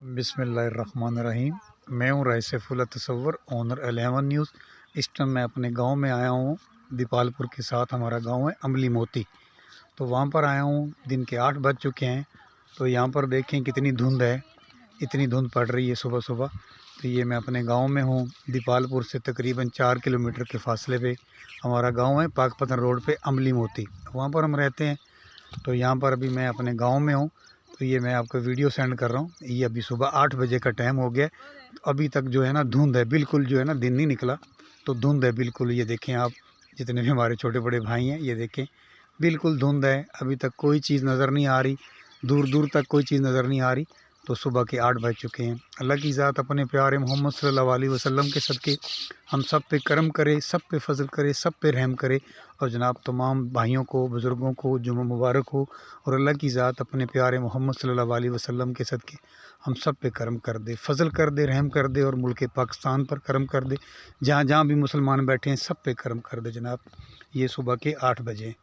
बिस्मिल्लाहिर्रहमानिर्रहीम। मैं हूँ राइसफुल्ला तसव्वुर, ओनर 11 न्यूज़। इस टाइम मैं अपने गांव में आया हूँ। दीपालपुर के साथ हमारा गांव है अमली मोती। तो वहाँ पर आया हूँ। दिन के 8 बज चुके हैं। तो यहाँ पर देखें कितनी धुंध है, इतनी धुंध पड़ रही है सुबह सुबह। तो ये मैं अपने गांव में हूँ। दीपालपुर से तकरीबन 4 किलोमीटर के फासले पे हमारा गांव है, पाकपतन रोड पे अमली मोती, वहाँ पर हम रहते हैं। तो यहाँ पर अभी मैं अपने गांव में हूँ। तो ये मैं आपको वीडियो सेंड कर रहा हूँ। ये अभी सुबह 8 बजे का टाइम हो गया। तो अभी तक जो है ना धुंध है, बिल्कुल जो है ना दिन नहीं निकला तो धुंध है बिल्कुल। ये देखें आप, जितने भी हमारे छोटे बड़े भाई हैं ये देखें, बिल्कुल धुंध है। अभी तक कोई चीज़ नज़र नहीं आ रही, दूर दूर तक कोई चीज़ नज़र नहीं आ रही। तो सुबह के 8 बज चुके हैं। अल्लाह की ज़ात अपने प्यारे मोहम्मद सल्लल्लाहु अलैहि वसल्लम के सदक़े हम सब पे करम करे, सब पे फजल करे, सब पे रहम करे। और जनाब तमाम भाइयों को, बुज़ुर्गों को जुम्मा मुबारक हो। और अल्लाह की ज़ात अपने प्यारे मोहम्मद सल्लल्लाहु अलैहि वसल्लम के सदक़े हम सब पे करम कर दे, फजल कर दे, रहम कर दे। और मुल्क पाकिस्तान पर करम कर दे, जहाँ जहाँ भी मुसलमान बैठे हैं सब पे करम कर दे जनाब। ये सुबह के 8 बजे।